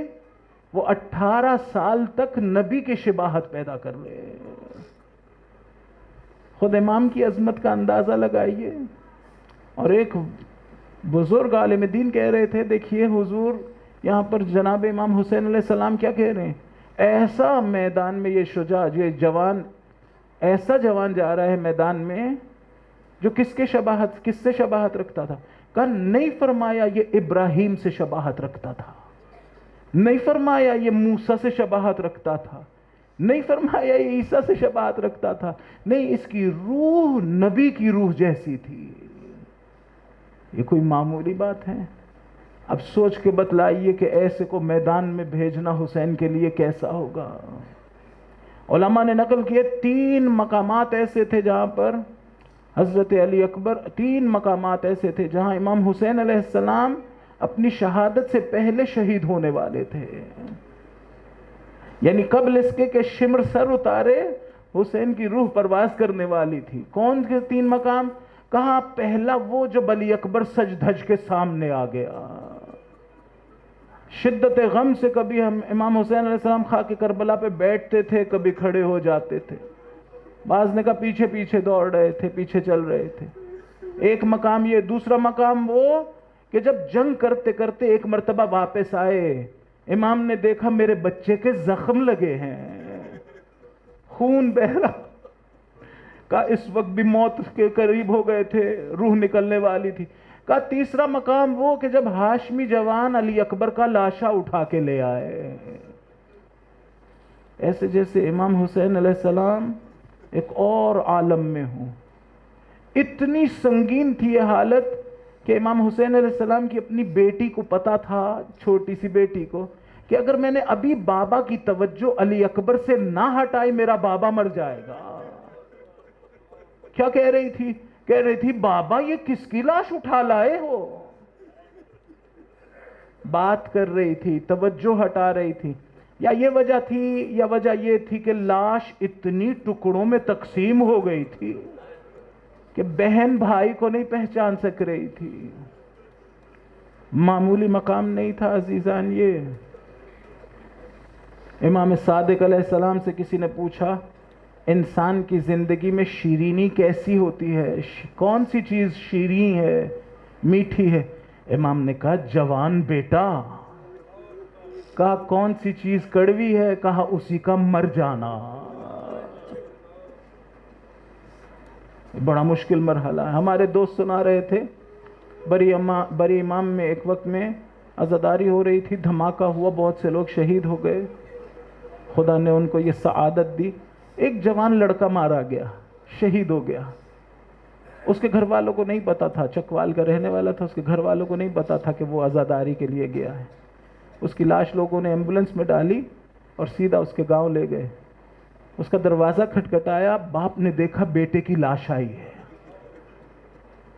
وہ 18 سال تک نبی کی شباہت پیدا کر لے. خود امام کی عظمت کا اندازہ لگائیے. اور ایک بزرگ عالم دین کہہ رہے تھے، دیکھیے حضور یہاں پر جناب امام حسین علیہ السلام کیا کہہ رہے ہیں، ایسا میدان میں یہ شجاع، یہ جوان، ایسا جوان جا رہا ہے میدان میں جو کس سے شباہت رکھتا تھا؟ کہ نہیں فرمایا یہ ابراہیم سے شباہت رکھتا تھا، نہیں فرمایا یہ موسیٰ سے شباہت رکھتا تھا، نہیں فرمایا یہ عیسیٰ سے شباہت رکھتا تھا، نہیں، اس کی روح نبی کی روح جیسی تھی. یہ کوئی معمولی بات ہے؟ اب سوچ کے بتلائیے کہ ایسے کو میدان میں بھیجنا حسین کے لیے کیسا ہوگا. علماء نے نقل کیے 3 مقامات ایسے تھے جہاں پر حضرت علی اکبر، 3 مقامات ایسے تھے جہاں امام حسین علیہ السلام اپنی شہادت سے پہلے شہید ہونے والے تھے. یعنی قبل اس کے کہ شمر سر اتارے حسین کی روح پرواز کرنے والی تھی. کون کے 3 مقام؟ کہاں پہلا وہ جب علی اکبر سج دھج کے سامنے آ گیا. شدت غم سے کبھی ہم امام حسین علیہ السلام خاک کربلا پہ بیٹھتے تھے، کبھی کھڑے ہو جاتے تھے. بعض نے کہا پیچھے پیچھے دوڑ رہے تھے، پیچھے چل رہے تھے. ایک مقام یہ. دوسرا مقام وہ کہ جب جنگ کرتے کرتے ایک مرتبہ واپس آئے، امام نے دیکھا میرے بچے کے زخم لگے ہیں، خون بہ رہا. کہا اس وقت بھی موت کے قریب ہو گئے تھے، روح نکلنے والی تھی. کہا تیسرا مقام وہ کہ جب ہاشمی جوان علی اکبر کا لاشا اٹھا کے لے آئے. ایسے جیسے امام حسین علیہ السلام ایک اور عالم میں ہوں. اتنی سنگین تھی یہ حالت کہ امام حسین علیہ السلام کی اپنی بیٹی کو پتا تھا، چھوٹی سی بیٹی کو، کہ اگر میں نے ابھی بابا کی توجہ علی اکبر سے نہ ہٹائی میرا بابا مر جائے گا. کیا کہہ رہی تھی؟ کہہ رہی تھی بابا یہ کس کی لاش اٹھا لائے ہو. بات کر رہی تھی، توجہ ہٹا رہی تھی. یا یہ وجہ تھی، یا وجہ یہ تھی کہ لاش اتنی ٹکڑوں میں تقسیم ہو گئی تھی کہ بہن بھائی کو نہیں پہچان سک رہی تھی. معمولی مقام نہیں تھا عزیزان. یہ امام صادق علیہ السلام سے کسی نے پوچھا انسان کی زندگی میں شیرینی کیسی ہوتی ہے، کون سی چیز شیریں ہے، میٹھی ہے؟ امام نے کہا جوان بیٹا. کہا کون سی چیز کڑوی ہے؟ کہا اسی کا مر جانا. بڑا مشکل مرحلہ ہے. ہمارے دوست سنا رہے تھے بری امام میں ایک وقت میں عزاداری ہو رہی تھی، دھماکہ ہوا، بہت سے لوگ شہید ہو گئے. خدا نے ان کو یہ سعادت دی، ایک جوان لڑکا مارا گیا، شہید ہو گیا. اس کے گھر والوں کو نہیں پتا تھا، چکوال کا رہنے والا تھا، اس کے گھر والوں کو نہیں پتا تھا کہ وہ عزاداری کے لیے گیا ہے. اس کی لاش لوگوں نے ایمبولنس میں ڈالی اور سیدھا اس کے گاؤں لے گئے. اس کا دروازہ کھٹکھٹایا، باپ نے دیکھا بیٹے کی لاش آئی ہے.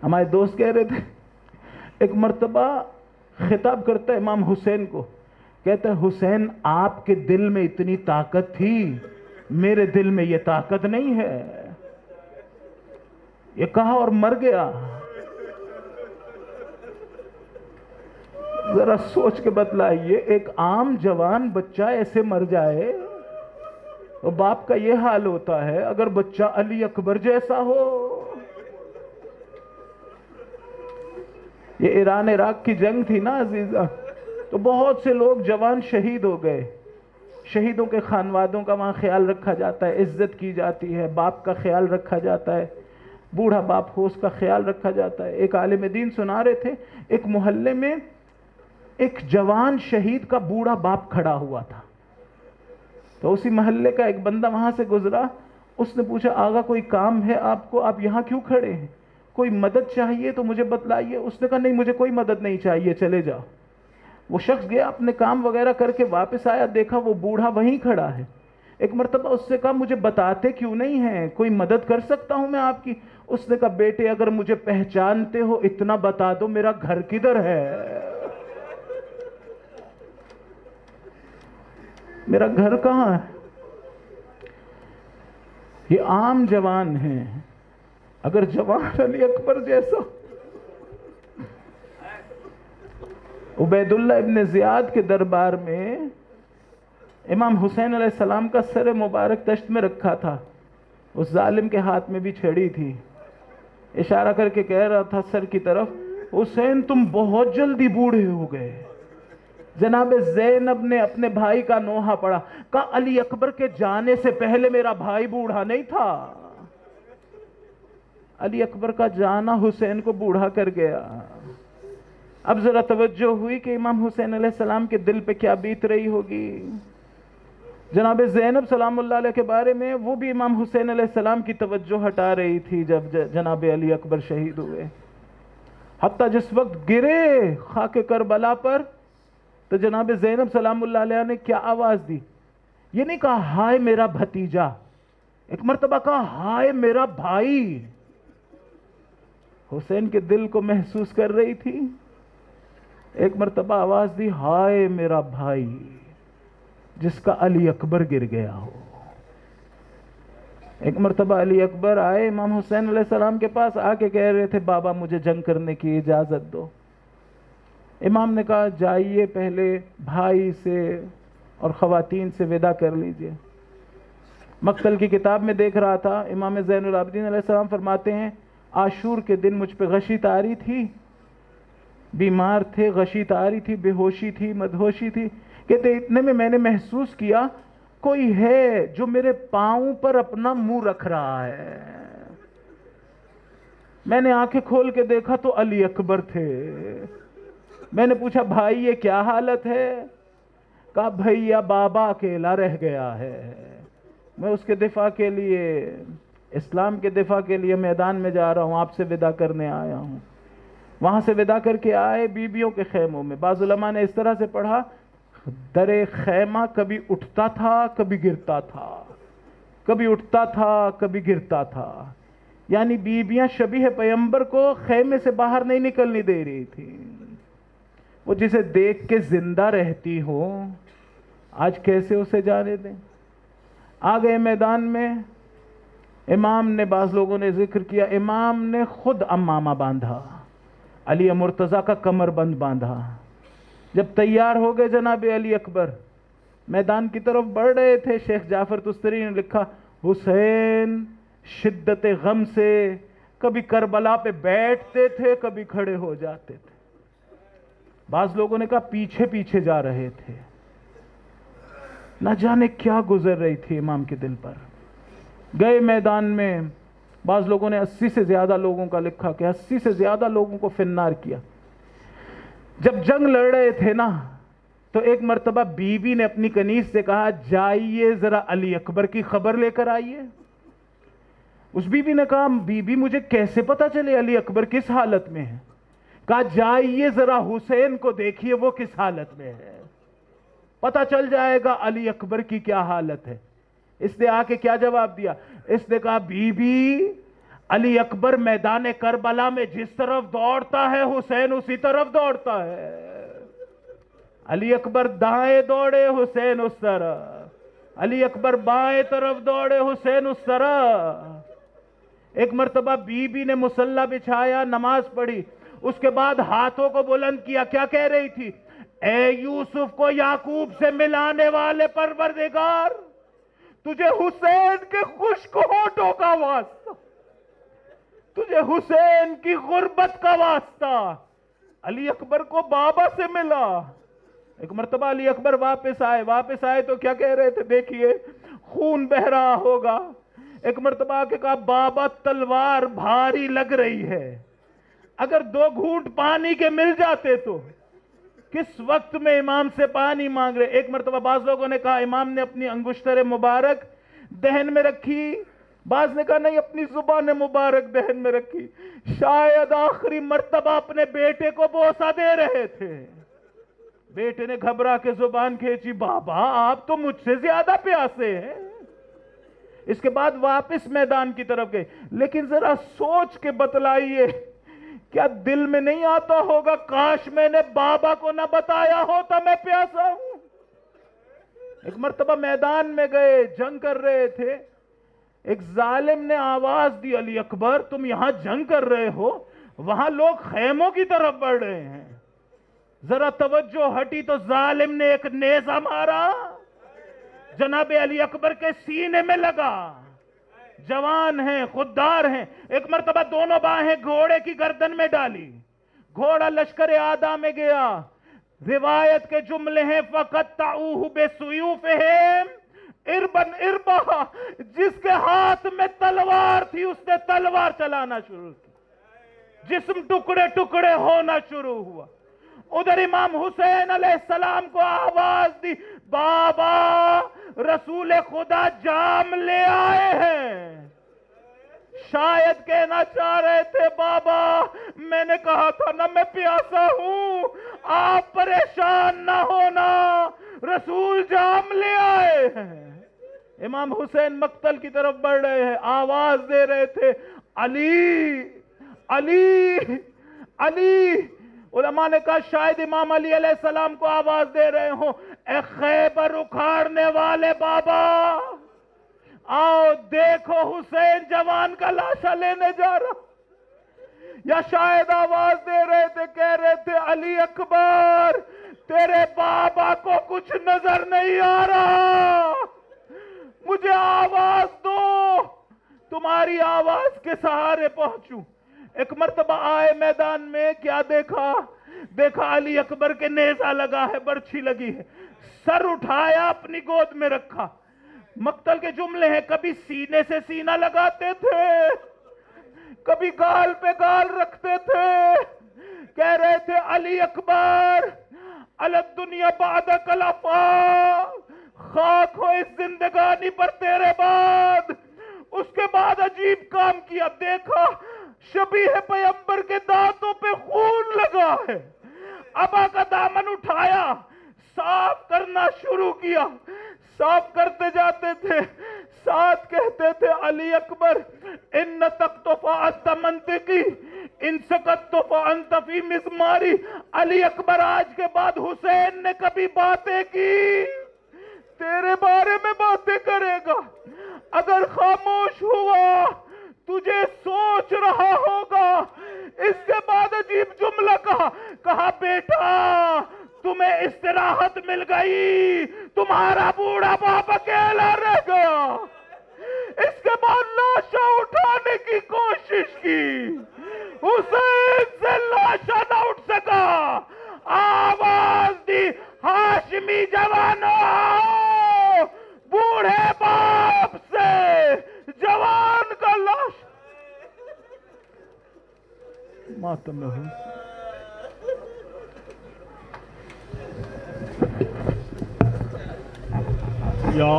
ہمارے دوست کہہ رہے تھے ایک مرتبہ خطاب کرتا ہے امام حسین کو، کہتا ہے حسین آپ کے دل میں اتنی طاقت تھی، میرے دل میں یہ طاقت نہیں ہے. یہ کہا اور مر گیا. ذرا سوچ کے بتلائیے، ایک عام جوان بچہ ایسے مر جائے تو باپ کا یہ حال ہوتا ہے. اگر بچہ علی اکبر جیسا ہو. یہ ایران عراق کی جنگ تھی نا عزیزہ، تو بہت سے لوگ جوان شہید ہو گئے. شہیدوں کے خانوادوں کا وہاں خیال رکھا جاتا ہے، عزت کی جاتی ہے، باپ کا خیال رکھا جاتا ہے، بوڑھا باپ ہو اس کا خیال رکھا جاتا ہے. ایک عالم دین سنا رہے تھے ایک محلے میں ایک جوان شہید کا بوڑھا باپ کھڑا ہوا تھا. تو اسی محلے کا ایک بندہ وہاں سے گزرا. اس نے پوچھا آغا کوئی کام ہے آپ کو، آپ یہاں کیوں کھڑے ہیں، کوئی مدد چاہیے تو مجھے بتلائیے. اس نے کہا نہیں مجھے کوئی مدد نہیں چاہیے، چلے جاؤ. وہ شخص گیا، اپنے کام وغیرہ کر کے واپس آیا، دیکھا وہ بوڑھا وہیں کھڑا ہے. ایک مرتبہ اس سے کہا مجھے بتاتے کیوں نہیں ہیں، کوئی مدد کر سکتا ہوں میں آپ کی. اس نے کہا بیٹے اگر مجھے پہچانتے ہو اتنا بتا دو میرا گھر کدھر ہے. میرا گھر کہاں ہے؟ یہ عام جوان ہیں. اگر جوان علی اکبر جیسا عبیداللہ ابن زیاد کے دربار میں امام حسین علیہ السلام کا سر مبارک تشت میں رکھا تھا، اس ظالم کے ہاتھ میں بھی چھڑی تھی، اشارہ کر کے کہہ رہا تھا سر کی طرف، حسین تم بہت جلدی بوڑھے ہو گئے۔ جناب زینب نے اپنے بھائی کا نوحہ پڑھا، کہا علی اکبر کے جانے سے پہلے میرا بھائی بوڑھا نہیں تھا، علی اکبر کا جانا حسین کو بوڑھا کر گیا۔ اب ذرا توجہ ہوئی کہ امام حسین علیہ السلام کے دل پہ کیا بیت رہی ہوگی۔ جناب زینب سلام اللہ علیہ کے بارے میں وہ بھی امام حسین علیہ السلام کی توجہ ہٹا رہی تھی جب جناب علی اکبر شہید ہوئے، حتیٰ جس وقت گرے خاک کربلا پر تو جناب زینب سلام اللہ علیہ نے کیا آواز دی؟ یہ نہیں کہا ہائے میرا بھتیجا، ایک مرتبہ کہا ہائے میرا بھائی۔ حسین کے دل کو محسوس کر رہی تھی، ایک مرتبہ آواز دی ہائے میرا بھائی جس کا علی اکبر گر گیا ہو۔ ایک مرتبہ علی اکبر آئے امام حسین علیہ السلام کے پاس، آ کے کہہ رہے تھے بابا مجھے جنگ کرنے کی اجازت دو۔ امام نے کہا جائیے پہلے بھائی سے اور خواتین سے وداع کر لیجئے۔ مقتل کی کتاب میں دیکھ رہا تھا، امام زین العابدین علیہ السلام فرماتے ہیں عاشور کے دن مجھ پہ غشی طاری تھی، بیمار تھے، غشی طاری تھی، بے ہوشی تھی، مدہوشی تھی، کہتے اتنے میں نے محسوس کیا کوئی ہے جو میرے پاؤں پر اپنا منہ رکھ رہا ہے۔ میں نے آنکھیں کھول کے دیکھا تو علی اکبر تھے۔ میں نے پوچھا بھائی یہ کیا حالت ہے؟ کہا بھیا بابا اکیلا رہ گیا ہے، میں اس کے دفاع کے لیے، اسلام کے دفاع کے لیے میدان میں جا رہا ہوں، آپ سے وداع کرنے آیا ہوں۔ وہاں سے وداع کر کے آئے بیبیوں کے خیموں میں۔ بعض علماء نے اس طرح سے پڑھا در خیمہ کبھی اٹھتا تھا کبھی گرتا تھا، کبھی اٹھتا تھا کبھی گرتا تھا، یعنی بیبیاں شبیہ پیغمبر کو خیمے سے باہر نہیں نکلنی دے رہی تھی۔ وہ جسے دیکھ کے زندہ رہتی ہو آج کیسے اسے جانے دیں؟ آ گئے میدان میں، امام نے، بعض لوگوں نے ذکر کیا امام نے خود امامہ باندھا، علی مرتضیٰ کا کمر بند باندھا۔ جب تیار ہو گئے جناب علی اکبر میدان کی طرف بڑھ رہے تھے، شیخ جعفر تستری نے لکھا حسین شدت غم سے کبھی کربلا پہ بیٹھتے تھے کبھی کھڑے ہو جاتے تھے۔ بعض لوگوں نے کہا پیچھے پیچھے جا رہے تھے، نہ جانے کیا گزر رہی تھی امام کے دل پر۔ گئے میدان میں، بعض لوگوں نے 80 سے زیادہ لوگوں کا لکھا کہ 80 سے زیادہ لوگوں کو فنار کیا۔ جب جنگ لڑ رہے تھے نا تو ایک مرتبہ بی بی نے اپنی کنیز سے کہا جائیے ذرا علی اکبر کی خبر لے کر آئیے۔ اس بی بی نے کہا بی بی مجھے کیسے پتا چلے علی اکبر کس حالت میں ہے؟ کہا جائیے ذرا حسین کو دیکھیے وہ کس حالت میں ہے، پتا چل جائے گا علی اکبر کی کیا حالت ہے۔ اس نے آ کے کیا جواب دیا؟ اس نے کہا بی بی علی اکبر میدان کربلا میں جس طرف دوڑتا ہے حسین اسی طرف دوڑتا ہے، علی اکبر دائیں دوڑے حسین اس طرف، علی اکبر بائیں طرف دوڑے حسین اس طرف۔ ایک مرتبہ بی بی نے مصلی بچھایا، نماز پڑھی، اس کے بعد ہاتھوں کو بلند کیا، کیا کہہ رہی تھی؟ اے یوسف کو یعقوب سے ملانے والے پروردگار، تجھے حسین کے خشک ہونٹوں کا واسطہ، تجھے حسین کی غربت کا واسطہ، علی اکبر کو بابا سے ملا۔ ایک مرتبہ علی اکبر واپس آئے تو کیا کہہ رہے تھے؟ دیکھیے خون بہ رہا ہوگا۔ ایک مرتبہ آ کے کہا بابا تلوار بھاری لگ رہی ہے، اگر 2 گھونٹ پانی کے مل جاتے تو۔ کس وقت میں امام سے پانی مانگ رہے۔ ایک مرتبہ بعض لوگوں نے کہا امام نے اپنی انگشتر مبارک دہن میں رکھی، بعض نے کہا نہیں اپنی زبان مبارک دہن میں رکھی، شاید آخری مرتبہ اپنے بیٹے کو بوسہ دے رہے تھے۔ بیٹے نے گھبرا کے زبان کھینچی، بابا آپ تو مجھ سے زیادہ پیاسے ہیں۔ اس کے بعد واپس میدان کی طرف گئے، لیکن ذرا سوچ کے بتلائیے کیا دل میں نہیں آتا ہوگا کاش میں نے بابا کو نہ بتایا ہوتا میں پیاسا ہوں۔ ایک مرتبہ میدان میں گئے، جنگ کر رہے تھے، ایک ظالم نے آواز دی علی اکبر تم یہاں جنگ کر رہے ہو، وہاں لوگ خیموں کی طرف بڑھ رہے ہیں۔ ذرا توجہ ہٹی تو ظالم نے ایک نیزہ مارا، جناب علی اکبر کے سینے میں لگا. جوان ہیں، خوددار ہیں. ایک مرتبہ دونوں باہیں گھوڑے کی گردن میں ڈالی، گھوڑا لشکر آدھا میں گیا. روایت کے جملے ہیں فَقَطَّعُوهُ بِسُيُوفِهِمْ اِرْبًا اِرْبًا. جس کے ہاتھ میں تلوار تھی اس نے تلوار چلانا شروع کی، جسم ٹکڑے ٹکڑے ہونا شروع ہوا. ادھر امام حسین علیہ السلام کو آواز دی، بابا رسول خدا جام لے آئے ہیں. شاید کہنا چاہ رہے تھے بابا میں نے کہا تھا نا میں پیاسا ہوں، آپ پریشان نہ ہونا، رسول جام لے آئے ہیں. امام حسین مقتل کی طرف بڑھ رہے ہیں، آواز دے رہے تھے علی علی علی. علماء نے کہا شاید امام علی علیہ السلام کو آواز دے رہے ہوں اے خیبر اکھاڑنے والے بابا آؤ دیکھو حسین جوان کا لاشا لینے جا رہا. یا شاید آواز دے رہے تھے، کہہ رہے تھے علی اکبر تیرے بابا کو کچھ نظر نہیں آ رہا، مجھے آواز دو تمہاری آواز کے سہارے پہنچوں. ایک مرتبہ آئے میدان میں، کیا دیکھا علی اکبر کے نیزہ لگا ہے، برچھی لگی ہے. سر اٹھایا اپنی گود میں رکھا. مقتل کے جملے ہیں کبھی سینے سے سینہ لگاتے تھے، کبھی گال پہ گال رکھتے تھے. کہہ رہے تھے علی اکبر علی الدنیا بعدک الافا، خاک ہو اس زندگانی پر تیرے بعد. اس کے بعد عجیب کام کیا، دیکھا شبیہ پیغمبر کے دانتوں پہ خون لگا ہے. ابا کا دامن اٹھایا، صاف کرنا شروع کیا. صاف کرتے جاتے تھے، ساتھ کہتے تھے علی اکبر ان تقت فانت منطقی ان سکت فانت فی مزماری. علی اکبر آج کے بعد حسین نے کبھی باتیں کی تیرے بارے میں باتیں کرے گا، اگر خاموش ہوا تجھے سوچ رہا ہوگا. اس کے بعد عجیب جملہ کہا بیٹا تمہیں استراحت مل گئی، تمہارا بوڑھا باپ اکیلا رہ گیا. اس کے بعد لاشا اٹھانے کی کوشش کی، حسین سے لاشا نہ اٹھ سکا. آواز دی ہاشمی جوانوں آؤ، بوڑھے باپ سے جوان کا لاش ماتم میں ہوں. یا